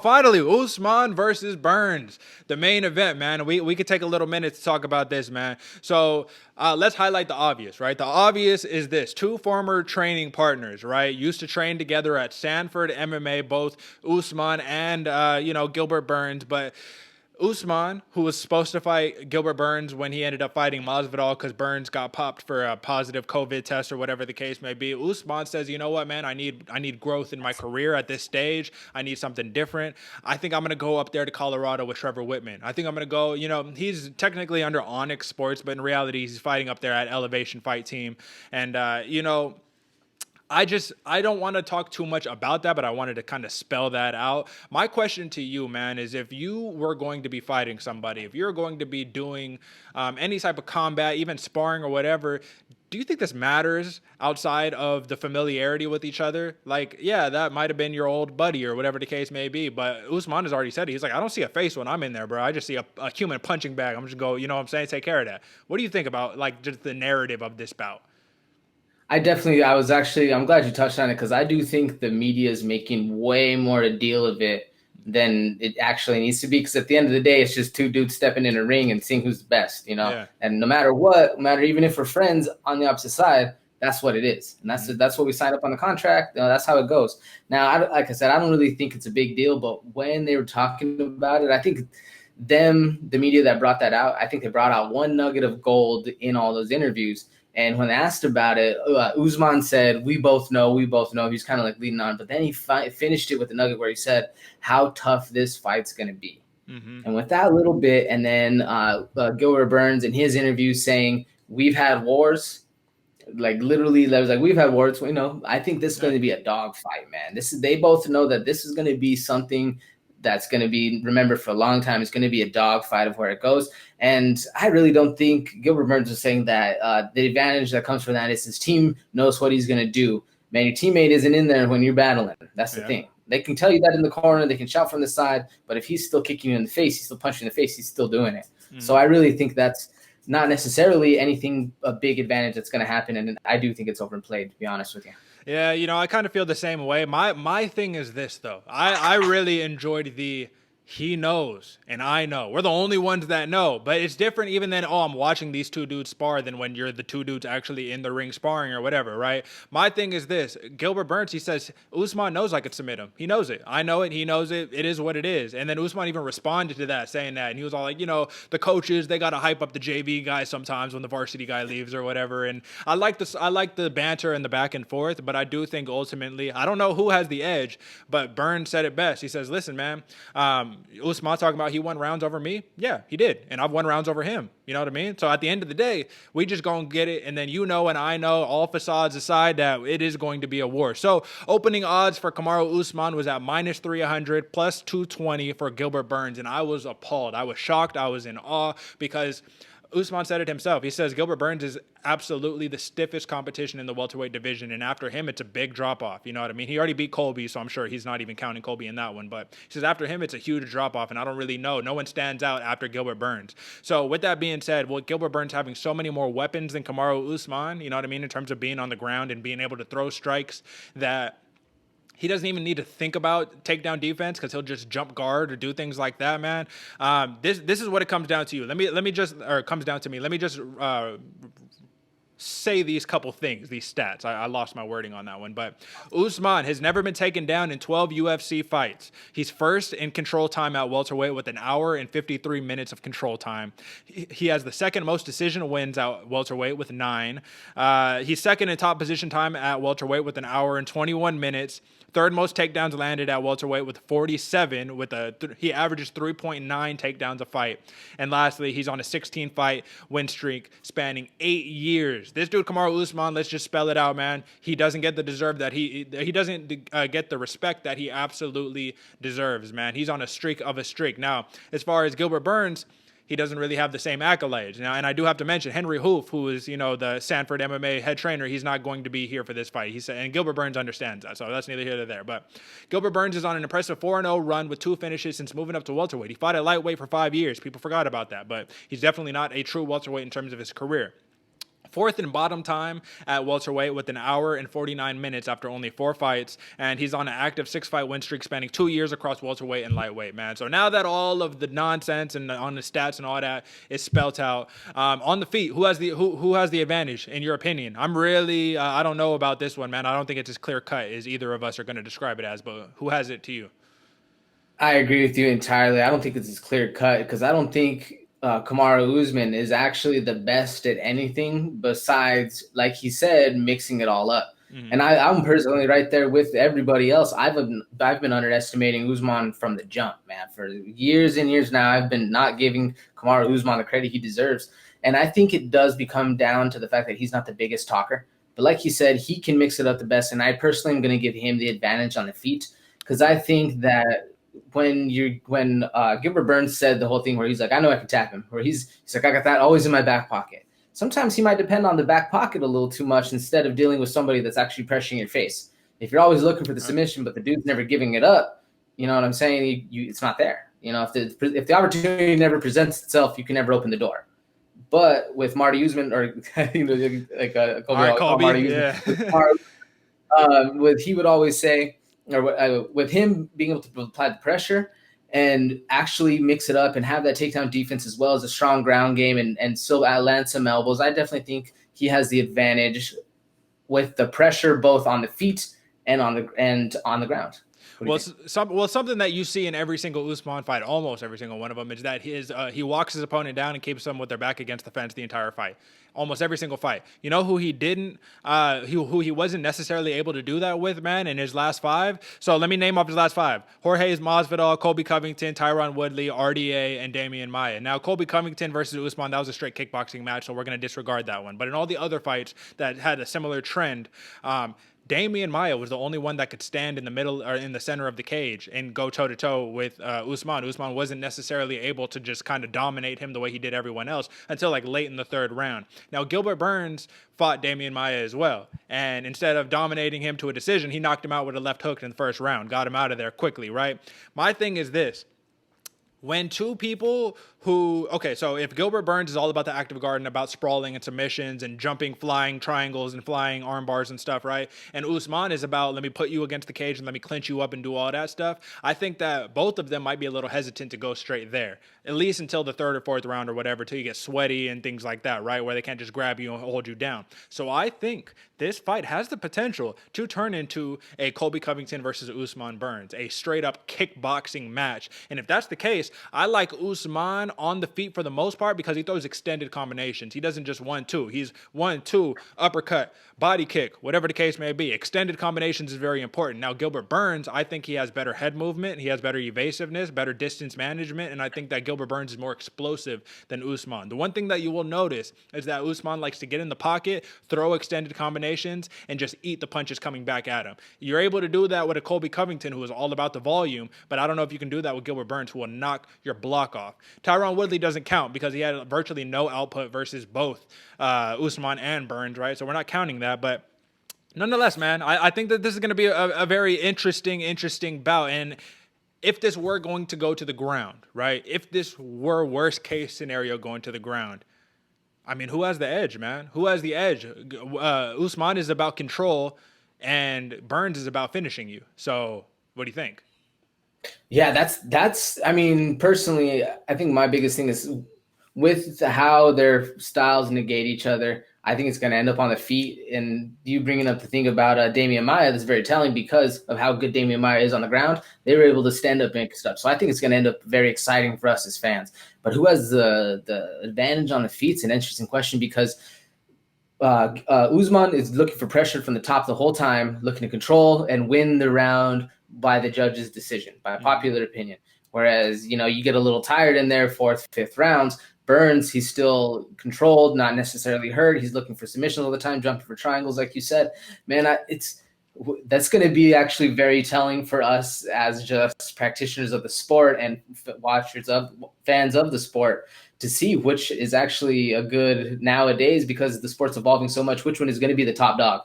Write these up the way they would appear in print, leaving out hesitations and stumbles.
Finally, Usman versus Burns, the main event, man. We could take a little minute to talk about this, man. So let's highlight the obvious, right? The obvious is this: two former training partners, right? Used to train together at Sanford MMA, both Usman and Gilbert Burns, but Usman, who was supposed to fight Gilbert Burns when he ended up fighting Masvidal because Burns got popped for a positive COVID test or whatever the case may be. Usman says, you know what, man, I need growth in my career at this stage. I need something different. I think I'm going to go up there to Colorado with Trevor Whitman. I think I'm going to go, he's technically under Onyx Sports, but in reality, he's fighting up there at Elevation Fight Team. And, I don't want to talk too much about that, but I wanted to kind of spell that out. My question to you, man, is if you were going to be fighting somebody, if you're going to be doing any type of combat, even sparring or whatever, do you think this matters outside of the familiarity with each other? Like, yeah, that might have been your old buddy or whatever the case may be, but Usman has already said it. He's like, I don't see a face when I'm in there, bro. I just see a human punching bag. I'm just go, you know what I'm saying? Take care of that. What do you think about like just the narrative of this bout? I'm glad you touched on it because I do think the media is making way more a deal of it than it actually needs to be. Because at the end of the day, it's just two dudes stepping in a ring and seeing who's the best, Yeah. And no matter what, no matter even if we're friends on the opposite side, that's what it is. And that's what we signed up on the contract. That's how it goes. Now, like I said, I don't really think it's a big deal, but when they were talking about it, I think the media that brought that out, I think they brought out one nugget of gold in all those interviews. And when asked about it, Usman said, we both know. He's kind of like leading on. But then he finished it with a nugget where he said how tough this fight's going to be. Mm-hmm. And with that little bit, and then Gilbert Burns in his interview saying, we've had wars. Like literally, that was like, we've had wars. I think this is going to be a dog fight, man. They both know that this is going to be something that's going to be remembered for a long time. It's going to be a dog fight of where it goes. And I really don't think Gilbert Burns was saying that the advantage that comes from that is his team knows what he's going to do. Man, your teammate isn't in there when you're battling. That's the thing. They can tell you that in the corner. They can shout from the side. But if he's still kicking you in the face, he's still punching you in the face, he's still doing it. Mm-hmm. So I really think that's not necessarily a big advantage that's going to happen. And I do think it's overplayed, to be honest with you. Yeah, I kind of feel the same way. My thing is this, though. I really enjoyed the he knows and I know. We're the only ones that know. But it's different even than, I'm watching these two dudes spar than when you're the two dudes actually in the ring sparring or whatever, right? My thing is this. Gilbert Burns, he says, Usman knows I could submit him. He knows it. I know it. He knows it. It is what it is. And then Usman even responded to that, saying that. And he was all like, the coaches, they got to hype up the JV guy sometimes when the varsity guy leaves or whatever. And I like the banter and the back and forth, but I do think ultimately, I don't know who has the edge, but Burns said it best. He says, listen, man, Usman talking about he won rounds over me. Yeah, he did. And I've won rounds over him. You know what I mean? So at the end of the day, we just gonna get it. And then and I know, all facades aside, that it is going to be a war. So opening odds for Kamaru Usman was at -300, plus 220 for Gilbert Burns. And I was appalled. I was shocked. I was in awe because Usman said it himself. He says Gilbert Burns is absolutely the stiffest competition in the welterweight division, and after him, it's a big drop-off. You know what I mean? He already beat Colby, so I'm sure he's not even counting Colby in that one. But he says after him, it's a huge drop-off, and I don't really know. No one stands out after Gilbert Burns. So with that being said, with Gilbert Burns having so many more weapons than Kamaru Usman, you know what I mean, in terms of being on the ground and being able to throw strikes that he doesn't even need to think about takedown defense because he'll just jump guard or do things like that, man. This is what it comes down to you. Let me just say these couple things, these stats. I lost my wording on that one, but Usman has never been taken down in 12 UFC fights. He's first in control time at welterweight with 1 hour and 53 minutes of control time. He has the second most decision wins at welterweight with 9. He's second in top position time at welterweight with 1 hour and 21 minutes. Third most takedowns landed at welterweight with 47. He averages 3.9 takedowns a fight. And lastly, he's on a 16-fight win streak spanning 8 years. This dude, Kamaru Usman, let's just spell it out, man. He doesn't get the he doesn't get the respect that he absolutely deserves, man. He's on a streak of a streak. Now, as far as Gilbert Burns, he doesn't really have the same accolades. Now, and I do have to mention Henry Hoof, who is, the Sanford MMA head trainer. He's not going to be here for this fight. He said, and Gilbert Burns understands that, so that's neither here nor there. But Gilbert Burns is on an impressive 4-0 run with 2 finishes since moving up to welterweight. He fought at lightweight for 5 years. People forgot about that, but he's definitely not a true welterweight in terms of his career. fourth and bottom time at welterweight with 1 hour and 49 minutes after only 4 fights. And he's on an active 6-fight win streak spanning 2 years across welterweight and lightweight, man. So now that all of the nonsense and on the stats and all that is spelt out, on the feet, who has the advantage in your opinion? I'm really, I don't know about this one, man. I don't think it's as clear cut as either of us are going to describe it as, but who has it to you? I agree with you entirely. I don't think it's as clear cut because I don't think Kamaru Usman is actually the best at anything besides, like he said, mixing it all up. Mm-hmm. And I'm personally right there with everybody else. I've been underestimating Usman from the jump, man. For years and years now, I've been not giving Kamaru Usman the credit he deserves. And I think it does become down to the fact that he's not the biggest talker. But like you said, he can mix it up the best. And I personally am going to give him the advantage on the feet because I think that when Gilbert Burns said the whole thing where he's like, I know I can tap him, where he's like, I got that always in my back pocket. Sometimes he might depend on the back pocket a little too much instead of dealing with somebody that's actually pressuring your face. If you're always looking for the submission, but the dude's never giving it up, you know what I'm saying? It's not there. You know, if the opportunity never presents itself, you can never open the door. But with Marty Usman, or Colby, Marty yeah. Usman, he would always say, or with him being able to apply the pressure and actually mix it up and have that takedown defense as well as a strong ground game and still land some elbows, I definitely think he has the advantage with the pressure both on the feet and on the ground. Well, something that you see in every single Usman fight, almost every single one of them, is that he walks his opponent down and keeps them with their back against the fence the entire fight. Almost every single fight. You know who he didn't, who he wasn't necessarily able to do that with, man, in his last 5? So let me name off his last 5. Jorge Masvidal, Colby Covington, Tyron Woodley, RDA, and Damian Maia. Now, Colby Covington versus Usman, that was a straight kickboxing match, so we're going to disregard that one. But in all the other fights that had a similar trend, Damian Maia was the only one that could stand in the middle or in the center of the cage and go toe-to-toe with Usman. Usman wasn't necessarily able to just kind of dominate him the way he did everyone else until like late in the 3rd round. Now, Gilbert Burns fought Damian Maia as well. And instead of dominating him to a decision, he knocked him out with a left hook in the 1st round, got him out of there quickly, right? My thing is this. When two people so if Gilbert Burns is all about the active guard and about sprawling and submissions and jumping, flying triangles and flying arm bars and stuff, right? And Usman is about, let me put you against the cage and let me clinch you up and do all that stuff. I think that both of them might be a little hesitant to go straight there, at least until the 3rd or 4th round or whatever, till you get sweaty and things like that, right? Where they can't just grab you and hold you down. So I think this fight has the potential to turn into a Colby Covington versus Usman Burns, a straight up kickboxing match. And if that's the case, I like Usman on the feet for the most part because he throws extended combinations. He doesn't just 1-2. He's 1-2, uppercut, body kick, whatever the case may be. Extended combinations is very important. Now, Gilbert Burns, I think he has better head movement. He has better evasiveness, better distance management, and I think that Gilbert Burns is more explosive than Usman. The one thing that you will notice is that Usman likes to get in the pocket, throw extended combinations, and just eat the punches coming back at him. You're able to do that with a Colby Covington who is all about the volume, but I don't know if you can do that with Gilbert Burns who will knock your block off. Tyron Woodley doesn't count because he had virtually no output versus both Usman and Burns, right? So we're not counting that, but nonetheless, man, I think that this is going to be a very interesting bout. And if this were going to go to the ground, right? If this were worst case scenario going to the ground, I mean, who has the edge, man? Who has the edge? Usman is about control and Burns is about finishing you. So what do you think? Yeah, that's. I mean, personally, I think my biggest thing is with how their styles negate each other. I think it's going to end up on the feet. And you bringing up the thing about Damian Maia, that's very telling because of how good Damian Maia is on the ground. They were able to stand up and make stuff. So I think it's going to end up very exciting for us as fans. But who has the advantage on the feet? It's an interesting question because Usman is looking for pressure from the top the whole time, looking to control and win the round by the judge's decision, by a popular opinion. Whereas, you get a little tired in there, 4th, 5th rounds. Burns, he's still controlled, not necessarily hurt. He's looking for submissions all the time, jumping for triangles, like you said. Man, that's going to be actually very telling for us as just practitioners of the sport and fans of the sport to see which is actually a good nowadays because the sport's evolving so much. Which one is going to be the top dog?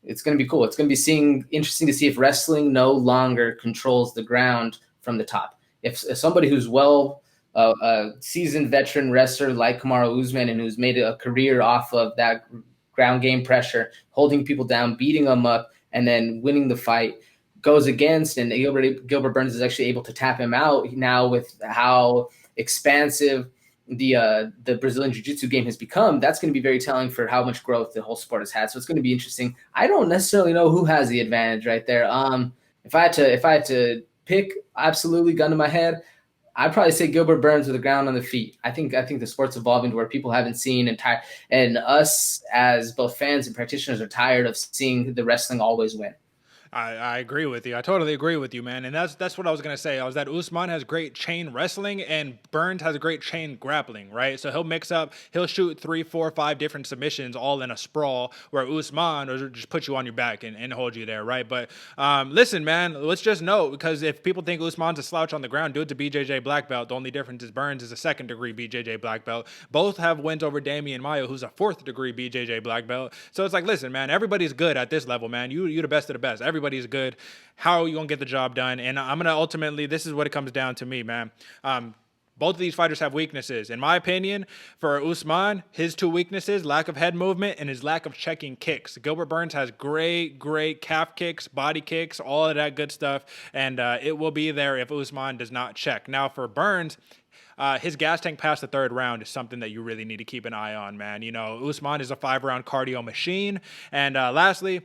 It's going to be cool. It's going to be interesting to see if wrestling no longer controls the ground from the top. If somebody who's a seasoned veteran wrestler like Kamaru Usman and who's made a career off of that ground game pressure, holding people down, beating them up, and then winning the fight, goes against, and Gilbert Burns is actually able to tap him out now with how expansive the Brazilian Jiu-Jitsu game has become. That's going to be very telling for how much growth the whole sport has had. So it's going to be interesting. I don't necessarily know who has the advantage right there. If I had to pick, absolutely gun to my head, I'd probably say Gilbert Burns with the ground on the feet. I think the sport's evolving to where people haven't seen and us as both fans and practitioners are tired of seeing the wrestling always win. I agree with you. I totally agree with you, man. And that's what I was gonna say. I was that Usman has great chain wrestling and Burns has a great chain grappling, right? So he'll shoot 3, 4, 5 different submissions all in a sprawl, where Usman will just put you on your back and hold you there, right? But listen, man, let's just know, because if people think Usman's a slouch on the ground, dude's a BJJ black belt. The only difference is Burns is a 2nd degree BJJ black belt. Both have wins over Damian Maia, who's a 4th degree BJJ black belt. So it's like, listen, man, everybody's good at this level, man. You the best of the best. Everybody's good. How are you gonna get the job done? And I'm gonna ultimately, this is what it comes down to me, man. Both of these fighters have weaknesses. In my opinion, for Usman, his 2 weaknesses, lack of head movement and his lack of checking kicks. Gilbert Burns has great calf kicks, body kicks, all of that good stuff, and it will be there if Usman does not check. Now for Burns, his gas tank past the 3rd round is something that you really need to keep an eye on, man. You know, Usman is a 5-round cardio machine. And lastly,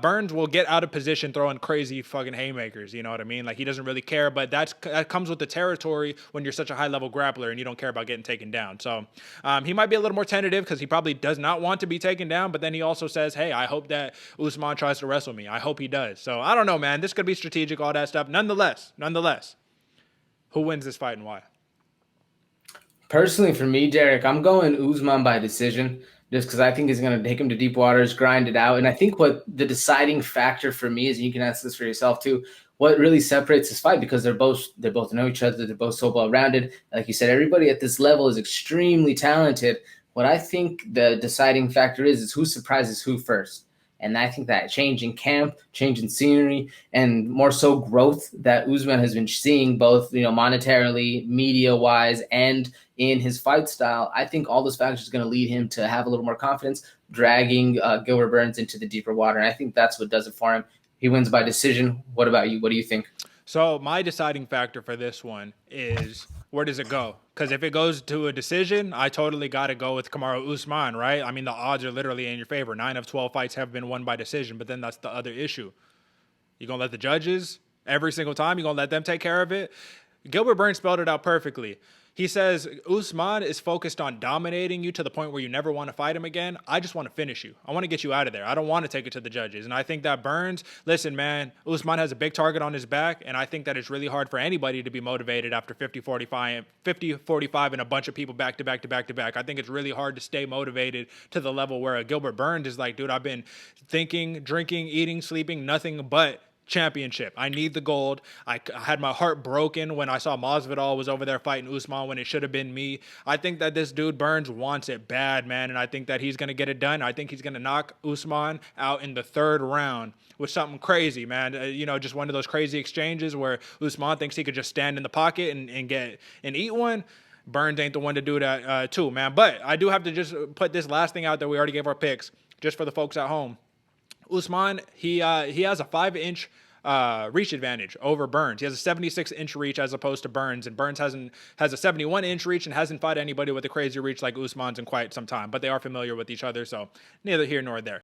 Burns will get out of position throwing crazy fucking haymakers. You know what I mean? Like, he doesn't really care, but that comes with the territory when you're such a high-level grappler and you don't care about getting taken down. So he might be a little more tentative because he probably does not want to be taken down, but then he also says, hey, I hope that Usman tries to wrestle me. I hope he does. So I don't know, man. This could be strategic, all that stuff. Nonetheless, who wins this fight and why? Personally, for me, Derek, I'm going Usman by decision, just because I think he's going to take him to deep waters, grind it out. And I think what the deciding factor for me is, and you can ask this for yourself too, what really separates this fight, because they both know each other, they're both so well rounded. Like you said, everybody at this level is extremely talented. What I think the deciding factor is who surprises who first. And I think that change in camp, change in scenery, and more so growth that Usman has been seeing, both monetarily, media-wise, and in his fight style, I think all those factors are going to lead him to have a little more confidence, dragging Gilbert Burns into the deeper water. And I think that's what does it for him. He wins by decision. What about you? What do you think? So my deciding factor for this one is, where does it go? Because if it goes to a decision, I totally got to go with Kamaru Usman, right? I mean, the odds are literally in your favor. 9 of 12 fights have been won by decision, but then that's the other issue. You going to let the judges every single time? You going to let them take care of it? Gilbert Burns spelled it out perfectly. He says, Usman is focused on dominating you to the point where you never want to fight him again. I just want to finish you. I want to get you out of there. I don't want to take it to the judges. And I think that Burns, listen, man, Usman has a big target on his back, and I think that it's really hard for anybody to be motivated after 50-45 and a bunch of people back to back. I think it's really hard to stay motivated to the level where Gilbert Burns is like, dude, I've been thinking, drinking, eating, sleeping, nothing but championship. I need the gold. I had my heart broken when I saw Masvidal was over there fighting Usman when it should have been me. I think that this dude Burns wants it bad, man, and I think that he's going to get it done. I think he's going to knock Usman out in the 3rd round with something crazy, man. Just one of those crazy exchanges where Usman thinks he could just stand in the pocket and eat one. Burns ain't the one to do that too, man. But I do have to just put this last thing out there. We already gave our picks, just for the folks at home. Usman, he has a 5-inch reach advantage over Burns. He has a 76-inch reach as opposed to Burns, and Burns has a 71-inch reach and hasn't fought anybody with a crazy reach like Usman's in quite some time. But they are familiar with each other, so neither here nor there.